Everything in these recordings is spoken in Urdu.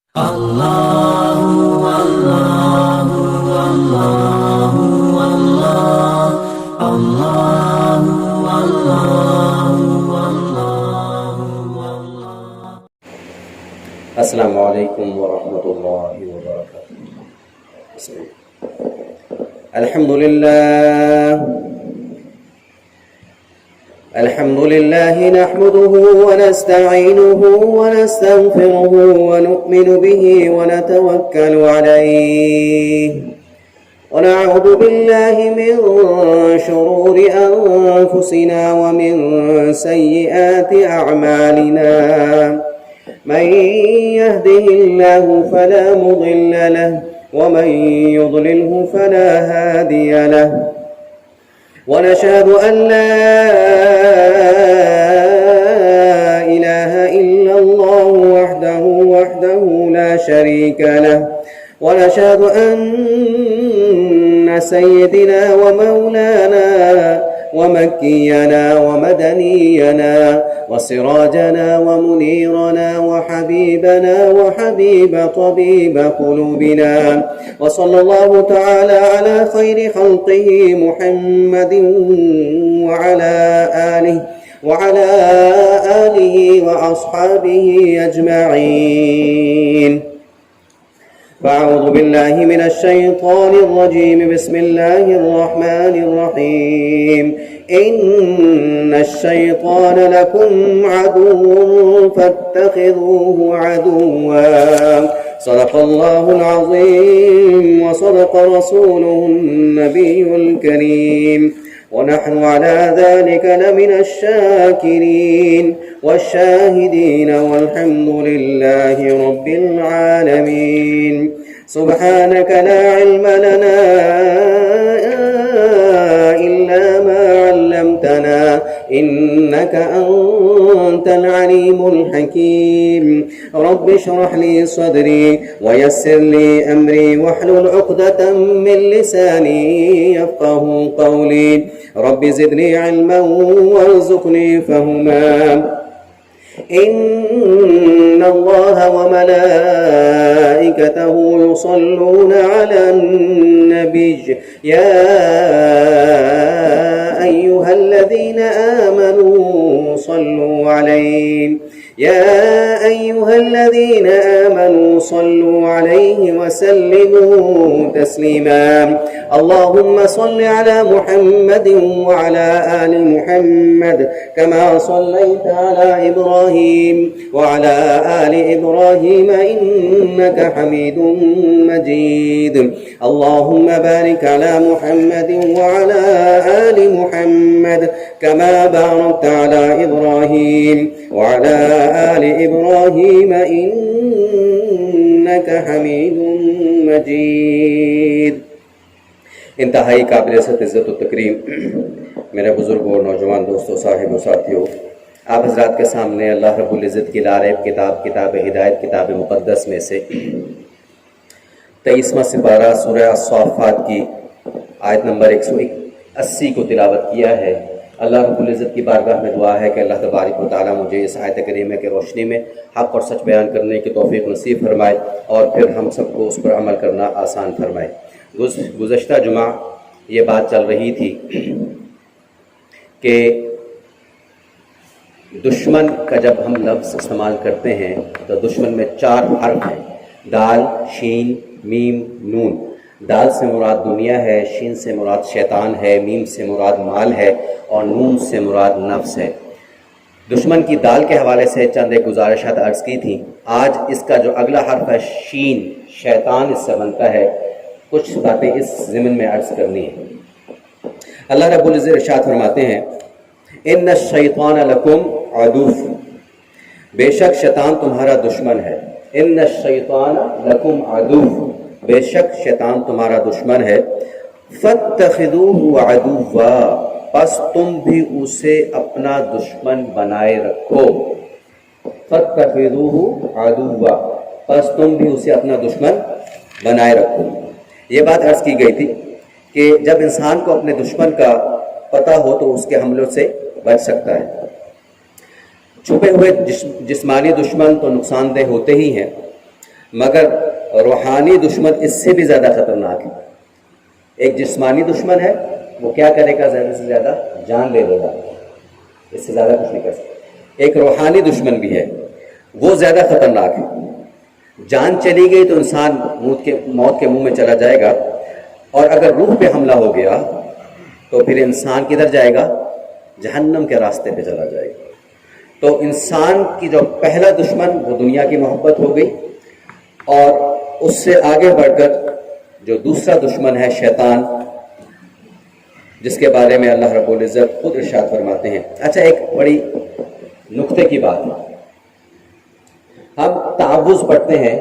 السلام علیکم ورحمۃ اللہ وبرکاتہ. الحمد لله نحمده ونستعينه ونستغفره ونؤمن به ونتوكل عليه ونعوذ بالله من شرور أنفسنا ومن سيئات أعمالنا. من يهده الله فلا مضل له ومن يضلله فلا هادي له. ونشهد أن لا إله إلا الله وحده لا شريك له. ونشهد أن سيدنا ومولانا ومكينا ومدنينا وسراجنا ومنيرنا وحبيبنا وحبيب طبيب قلوبنا وصلى الله تعالى على خير خلقه محمد وعلى آله وأصحابه أجمعين. فأعوذ بالله من الشيطان الرجيم. بسم الله الرحمن الرحيم. إن الشيطان لكم عدو فاتخذوه عدوا. صدق الله العظيم وصدق رسوله النبي الكريم. ونحن على ذلك لمن الشاكرين والشاهدين والحمد لله رب العالمين. سبحانك لا علم لنا إلا ما علمتنا إنك أنت العليم الحكيم. رب اشرح لي صدري ويسر لي أمري واحلل عقدة من لساني يفقه قولي. رب زدني علما وارزقني فهما. إن الله وملائكته يصلون على النبي يا أيها الذين آمنوا صلوا عليه وسلموا تسليما. اللهم صل على محمد وعلى آل محمد كما صليت على إبراهيم وعلى آل إبراهيم إنك حميد مجيد. اللهم بارك على محمد وعلى آل محمد كما باركت على إبراهيم وعلى آل إبراهيم إنك حميد مجيد. انتہائی قابل عزت و تکریم میرے بزرگوں اور نوجوان دوستوں، صاحب و ساتھیوں، آپ حضرات کے سامنے اللہ رب العزت کی لارب کتاب ہدایت، کتاب مقدس میں سے 23واں سپارہ سورہ الصافات کی آیت نمبر 180 کو تلاوت کیا ہے. اللہ رب العزت کی بارگاہ میں دعا ہے کہ اللہ تبارک و تعالیٰ مجھے اس آیت کریمہ کی روشنی میں حق اور سچ بیان کرنے کی توفیق نصیب فرمائے اور پھر ہم سب کو اس پر عمل کرنا آسان فرمائے. گزشتہ جمعہ یہ بات چل رہی تھی کہ دشمن کا جب ہم لفظ استعمال کرتے ہیں تو دشمن میں 4 حرف ہیں: دال، شین، میم، نون. دال سے مراد دنیا ہے، شین سے مراد شیطان ہے، میم سے مراد مال ہے اور نون سے مراد نفس ہے. دشمن کی دال کے حوالے سے چند ایک گزارشات عرض کی تھیں. آج اس کا جو اگلا حرف ہے شین، شیطان اس سے بنتا ہے. کچھ باتیں اس ضمن میں عرض کرنی ہے. اللہ رب العزت ارشاد فرماتے ہیں: ان الشیطان لکم عدو، بے شک شیطان تمہارا دشمن ہے. ان الشیطان لکم عدو، بے شک شیطان تمہارا دشمن ہے. فاتخذوه عدوا، پس تم بھی اسے اپنا دشمن بنائے رکھو. فاتخذوه عدوا، پس تم بھی اسے اپنا دشمن بنائے رکھو. یہ بات عرض کی گئی تھی کہ جب انسان کو اپنے دشمن کا پتہ ہو تو اس کے حملوں سے بچ سکتا ہے. چھپے ہوئے جسمانی دشمن تو نقصان دہ ہوتے ہی ہیں، مگر روحانی دشمن اس سے بھی زیادہ خطرناک ہے۔ ایک جسمانی دشمن ہے، وہ کیا کرے گا؟ زیادہ سے زیادہ جان لے لے گا، اس سے زیادہ کچھ نہیں کر سکتا۔ ایک روحانی دشمن بھی ہے، وہ زیادہ خطرناک ہے۔ جان چلی گئی تو انسان موت کے منہ میں چلا جائے گا، اور اگر روح پہ حملہ ہو گیا تو پھر انسان کدھر جائے گا؟ جہنم کے راستے پہ چلا جائے گا۔ تو انسان کی جو پہلا دشمن وہ دنیا کی محبت ہو گئی، اور اس سے آگے بڑھ کر جو دوسرا دشمن ہے شیطان، جس کے بارے میں اللہ رب العزت خود ارشاد فرماتے ہیں۔ اچھا، ایک بڑی نقطے کی بات ہے، ہم تعوذ پڑھتے ہیں،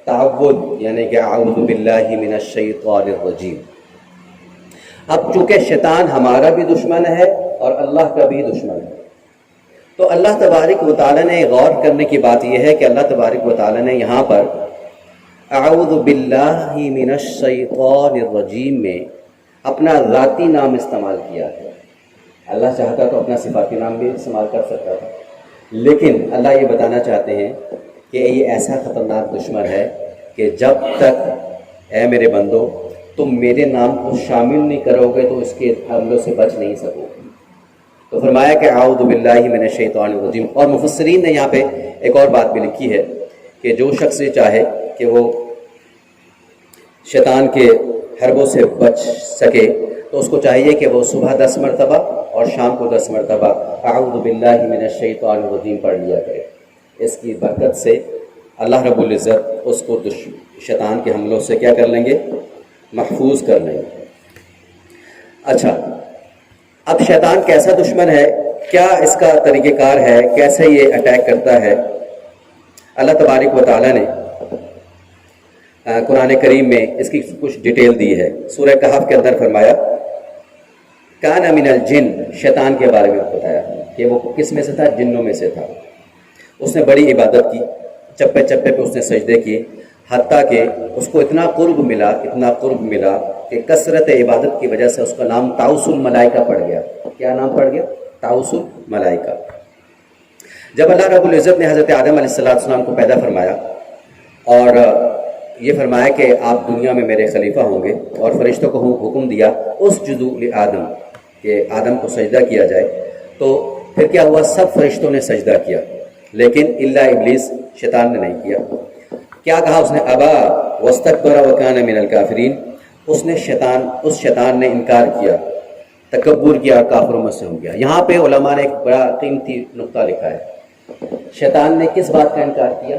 تعوذ یعنی کہ اعوذ باللہ من الشیطان الرجیم۔ اب چونکہ شیطان ہمارا بھی دشمن ہے اور اللہ کا بھی دشمن ہے، تو اللہ تبارک و تعالیٰ نے غور کرنے کی بات یہ ہے کہ اللہ تبارک و تعالیٰ نے یہاں پر اعوذ باللہ من الشیطان الرجیم میں اپنا ذاتی نام استعمال کیا ہے۔ اللہ چاہتا تو اپنا صفاتی نام بھی استعمال کر سکتا تھا، لیکن اللہ یہ بتانا چاہتے ہیں کہ یہ ایسا خطرناک دشمن ہے کہ جب تک اے میرے بندو تم میرے نام کو شامل نہیں کرو گے تو اس کے حملوں سے بچ نہیں سکو گے۔ تو فرمایا کہ اعوذ باللہ من الشیطان الرجیم۔ اور مفسرین نے یہاں پہ ایک اور بات بھی لکھی ہے کہ جو شخص چاہے کہ وہ شیطان کے حربوں سے بچ سکے تو اس کو چاہیے کہ وہ صبح 10 مرتبہ اور شام کو 10 مرتبہ اعوذ باللہ من الشیطان الرجیم پڑھ لیا کرے۔ اس کی برکت سے اللہ رب العزت اس کو شیطان کے حملوں سے کیا کر لیں گے؟ محفوظ کر لیں گے۔ اچھا، اب شیطان کیسا دشمن ہے، کیا اس کا طریقہ کار ہے، کیسے یہ اٹیک کرتا ہے؟ اللہ تبارک و تعالیٰ نے قرآن کریم میں اس کی کچھ ڈیٹیل دی ہے۔ سورہ کہف کے اندر فرمایا کان من الجن، شیطان کے بارے میں بتایا کہ وہ کس میں سے تھا؟ جنوں میں سے تھا۔ اس نے بڑی عبادت کی، چپے چپے پہ اس نے سجدے کیے، حتیٰ کہ اس کو اتنا قرب ملا کہ کثرت عبادت کی وجہ سے اس کا نام طاؤس الملائکہ پڑ گیا۔ کیا نام پڑ گیا؟ طاؤس الملائکہ۔ جب اللہ رب العزت نے حضرت آدم علیہ السلام کو پیدا فرمایا اور یہ فرمایا کہ آپ دنیا میں میرے خلیفہ ہوں گے، اور فرشتوں کو حکم دیا اسجدوا لآدم، کہ آدم کو سجدہ کیا جائے، تو پھر کیا ہوا؟ سب فرشتوں نے سجدہ کیا، لیکن الا ابلیس، شیطان نے نہیں کیا۔ کیا کہا اس نے؟ ابا واستکبر وکان من الکافرین۔ اس شیطان نے انکار کیا، تکبر کیا، کافروں میں سے ہو گیا۔ یہاں پہ علماء نے ایک بڑا قیمتی نقطہ لکھا ہے، شیطان نے کس بات کا انکار کیا؟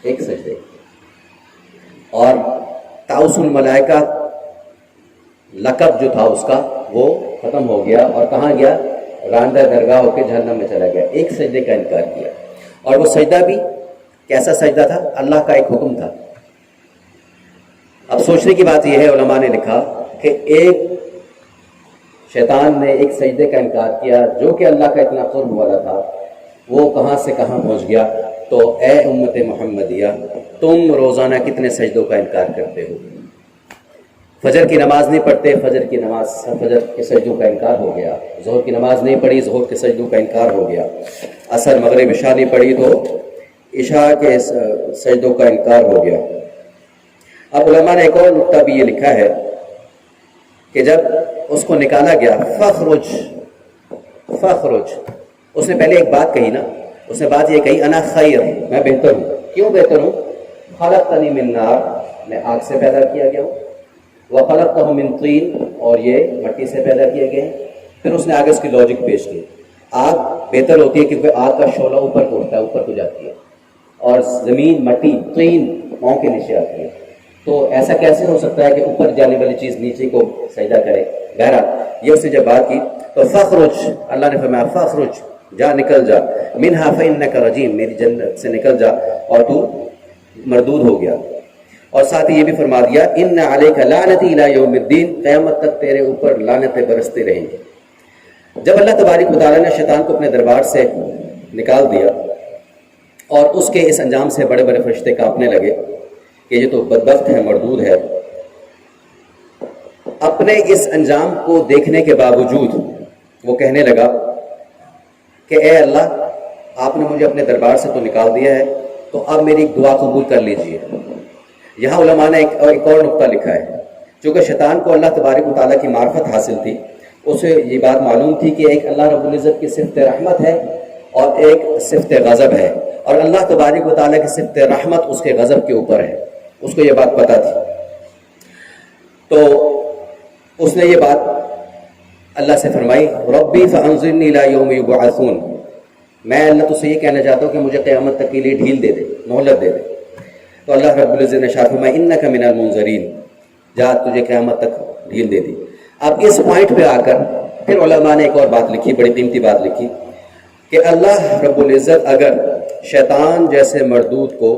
ایک سجدے۔ اور طاؤس الملائکہ لقب جو تھا اس کا وہ ختم ہو گیا، اور کہاں گیا؟ راندہ درگاہ ہو کے جہنم میں چلا گیا۔ ایک سجدے کا انکار کیا، اور وہ سجدہ بھی کیسا سجدہ تھا؟ اللہ کا ایک حکم تھا۔ اب سوچنے کی بات یہ ہے، علماء نے لکھا کہ ایک شیطان نے ایک سجدے کا انکار کیا جو کہ اللہ کا اتنا قرب والا تھا، وہ کہاں سے کہاں پہنچ گیا۔ تو اے امت محمدیہ، تم روزانہ کتنے سجدوں کا انکار کرتے ہو؟ فجر کی نماز نہیں پڑھتے، فجر کے سجدوں کا انکار ہو گیا۔ ظہر کی نماز نہیں پڑھی، ظہر کے سجدوں کا انکار ہو گیا۔ عصر مغرب عشاء نہیں پڑھی تو عشاء کے سجدوں کا انکار ہو گیا۔ اب علماء نے ایک اور نقطہ بھی یہ لکھا ہے کہ جب اس کو نکالا گیا فخرج، اس نے پہلے ایک بات کہی نا، اس نے بات یہ کہی انا خیر، میں بہتر ہوں۔ کیوں بہتر ہوں؟ خلقتنی من نار، میں آگ سے پیدا کیا گیا ہوں، وخلقتہ من طین، اور یہ مٹی سے پیدا کیے گئے۔ پھر اس نے آگے اس کی لاجک پیش کی، آگ بہتر ہوتی ہے کیونکہ آگ کا شعلہ اوپر کو اٹھتا ہے، اوپر کو جاتی ہے، اور زمین مٹی طین پاؤں کے نیچے آتی ہے۔ تو ایسا کیسے ہو سکتا ہے کہ اوپر جانے والی چیز نیچے کو سجدہ کرے؟ بہرحال یہ اس نے جب بات کی تو فخرج، اللہ نے فرمایا فخرج، جا نکل جا، منہا فإنک رجیم، میری جنت سے نکل جا اور تو مردود ہو گیا۔ اور ساتھ ہی یہ بھی فرما دیا ان علیک لعنتی الی یوم الدین، قیامت تک تیرے اوپر لعنتیں برستے رہیں گی۔ جب اللہ تبارک و تعالیٰ نے شیطان کو اپنے دربار سے نکال دیا اور اس کے اس انجام سے بڑے بڑے فرشتے کانپنے لگے کہ یہ تو بدبخت ہے، مردود ہے، اپنے اس انجام کو دیکھنے کے باوجود وہ کہنے لگا کہ اے اللہ، آپ نے مجھے اپنے دربار سے تو نکال دیا ہے، تو تو اب میری ایک دعا قبول کر لیجئے۔ یہاں علماء نے ایک اور نقطہ لکھا ہے، چونکہ شیطان کو اللہ تبارک و تعالیٰ کی معرفت حاصل تھی، اسے یہ بات معلوم تھی کہ ایک اللہ رب العزت کی صفت رحمت ہے اور ایک صفت غضب ہے، اور اللہ تبارک و تعالیٰ کی صفت رحمت اس کے غضب کے اوپر ہے، اس کو یہ بات پتہ تھی۔ تو اس نے یہ بات اللہ سے فرمائی، ربی فانظرنی الی یوم یبعثون، میں اللہ تو سے یہ کہنا چاہتا ہوں کہ مجھے قیامت تک کے لیے ڈھیل دے دے، مہلت دے دے۔ تو اللہ رب العزت نے ارشاد فرمایا انک من المنظرین، جا تجھے قیامت تک ڈھیل دے دی۔ اب اس پوائنٹ پہ آ کر پھر علماء نے ایک اور بات لکھی، بڑی قیمتی بات لکھی، کہ اللہ رب العزت اگر شیطان جیسے مردود کو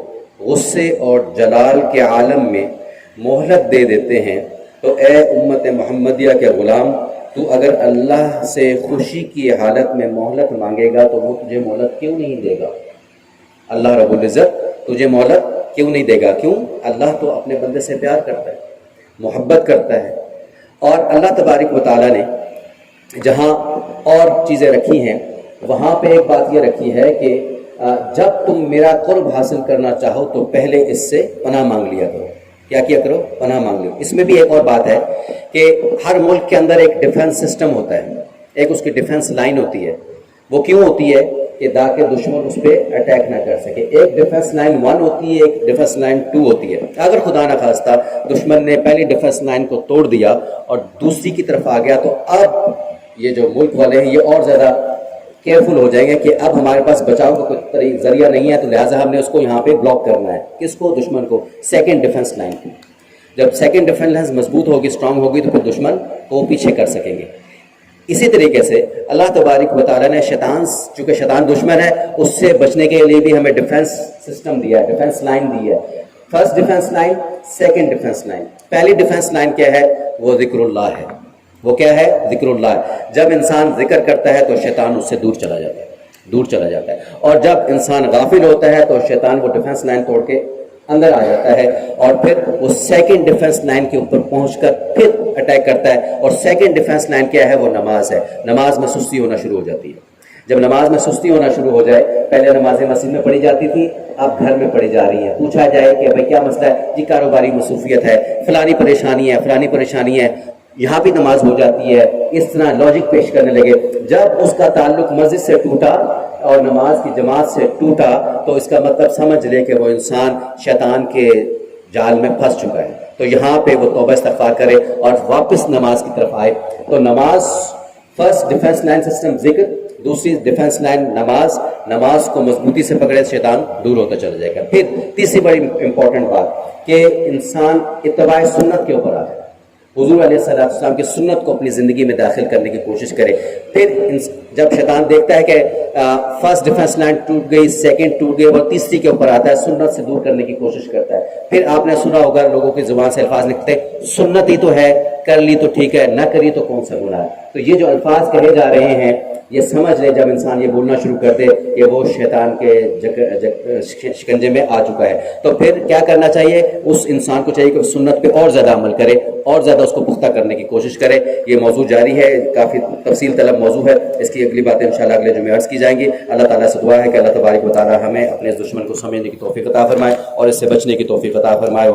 غصے اور جلال کے عالم میں مہلت دے دیتے ہیں تو اے امت محمدیہ کے غلام، تو اگر اللہ سے خوشی کی حالت میں مہلت مانگے گا تو وہ تجھے مہلت کیوں نہیں دے گا؟ اللہ رب العزت تجھے مہلت کیوں نہیں دے گا؟ کیوں؟ اللہ تو اپنے بندے سے پیار کرتا ہے، محبت کرتا ہے، اور اللہ تبارک و تعالیٰ نے جہاں اور چیزیں رکھی ہیں وہاں پہ ایک بات یہ رکھی ہے کہ جب تم میرا قرب حاصل کرنا چاہو تو پہلے اس سے پناہ مانگ لیا کرو۔ کیا کیا کرو؟ پناہ مانگ لو۔ اس میں بھی ایک اور بات ہے کہ ہر ملک کے اندر ایک ڈیفنس سسٹم ہوتا ہے، ایک اس کی ڈیفنس لائن ہوتی ہے۔ وہ کیوں ہوتی ہے؟ کہ تاکہ دشمن اس پہ اٹیک نہ کر سکے۔ ایک ڈیفنس لائن 1 ہوتی ہے، ایک ڈیفنس لائن 2 ہوتی ہے۔ اگر خدا نخواستہ دشمن نے پہلی ڈیفنس لائن کو توڑ دیا اور دوسری کی طرف آ گیا تو اب یہ جو ملک والے ہیں یہ اور زیادہ کیئرفل ہو جائیں گے کہ اب ہمارے پاس بچاؤ کا کوئی ذریعہ نہیں ہے، تو لہٰذا ہم نے اس کو یہاں پہ بلاک کرنا ہے۔ کس کو؟ دشمن کو، سیکنڈ ڈیفنس لائن کو۔ جب سیکنڈ ڈیفنس لائن مضبوط ہوگی، اسٹرانگ ہوگی، تو پھر دشمن کو پیچھے کر سکیں گے۔ اسی طریقے سے اللہ تبارک و تعالیٰ نے شیطان، چونکہ شیطان دشمن ہے، اس سے بچنے کے لیے بھی ہمیں ڈیفنس سسٹم دیا ہے، ڈیفنس لائن دی ہے۔ First defence line, second defence line. پہلی ڈیفنس لائن کیا ہے؟ وہ ذکر اللہ ہے۔ وہ کیا ہے؟ ذکر اللہ۔ جب انسان ذکر کرتا ہے تو شیطان اس سے دور چلا جاتا ہے، دور چلا جاتا ہے، اور جب انسان غافل ہوتا ہے تو شیطان وہ ڈیفنس لائن توڑ کے اندر آ جاتا ہے، اور پھر وہ سیکنڈ ڈیفنس لائن کے اوپر پہنچ کر پھر اٹیک کرتا ہے۔ اور سیکنڈ ڈیفنس لائن کیا ہے؟ وہ نماز ہے۔ نماز میں سستی ہونا شروع ہو جاتی ہے۔ جب نماز میں سستی ہونا شروع ہو جائے، پہلے نمازیں مسجد میں پڑھی جاتی تھی، اب گھر میں پڑھی جا رہی ہیں۔ پوچھا جائے کہ بھائی کیا مسئلہ ہے؟ جی کاروباری مصروفیت ہے، فلانی پریشانی ہے، فلانی پریشانی ہے، یہاں بھی نماز ہو جاتی ہے۔ اس طرح لاجک پیش کرنے لگے۔ جب اس کا تعلق مسجد سے ٹوٹا اور نماز کی جماعت سے ٹوٹا تو اس کا مطلب سمجھ لے کہ وہ انسان شیطان کے جال میں پھنس چکا ہے۔ تو یہاں پہ وہ توبہ استغفار کرے اور واپس نماز کی طرف آئے۔ تو نماز، فرسٹ ڈیفنس لائن سسٹم ذکر، دوسری ڈیفنس لائن نماز۔ نماز کو مضبوطی سے پکڑے، شیطان دور ہوتا چلا جائے گا۔ پھر تیسری بڑی امپورٹنٹ بات کہ انسان اتباع سنت کے اوپر آئے، حضور علیہ السلام کی سنت کو اپنی زندگی میں داخل کرنے کی کوشش کرے۔ پھر جب شیطان دیکھتا ہے کہ فرسٹ ڈیفنس لائن ٹوٹ گئی، سیکنڈ ٹوٹ گئی، اور تیسری کے اوپر آتا ہے، سنت سے دور کرنے کی کوشش کرتا ہے۔ پھر آپ نے سنا ہوگا لوگوں کی زبان سے الفاظ نکلتے، سنت ہی تو ہے، کر لی تو ٹھیک ہے، نہ کری تو کون سا گناہ ہے۔ تو یہ جو الفاظ کہے جا رہے ہیں یہ سمجھ لے جب انسان یہ بولنا شروع کر دے کہ وہ شیطان کے شکنجے میں آ چکا ہے، تو پھر کیا کرنا چاہیے؟ اس انسان کو چاہیے کہ سنت پہ اور زیادہ عمل کرے، اور زیادہ اس کو پختہ کرنے کی کوشش کرے۔ یہ موضوع جاری ہے، کافی تفصیل طلب موضوع ہے، اس کی اگلی باتیں انشاءاللہ اگلے جمعے عرض کی جائیں گی۔ اللہ تعالیٰ سے دعا ہے کہ اللہ تبارک و تعالیٰ ہمیں اپنے اس دشمن کو سمجھنے کی توفیق عطا فرمائے اور اس سے بچنے کی توفیق عطا فرمائے۔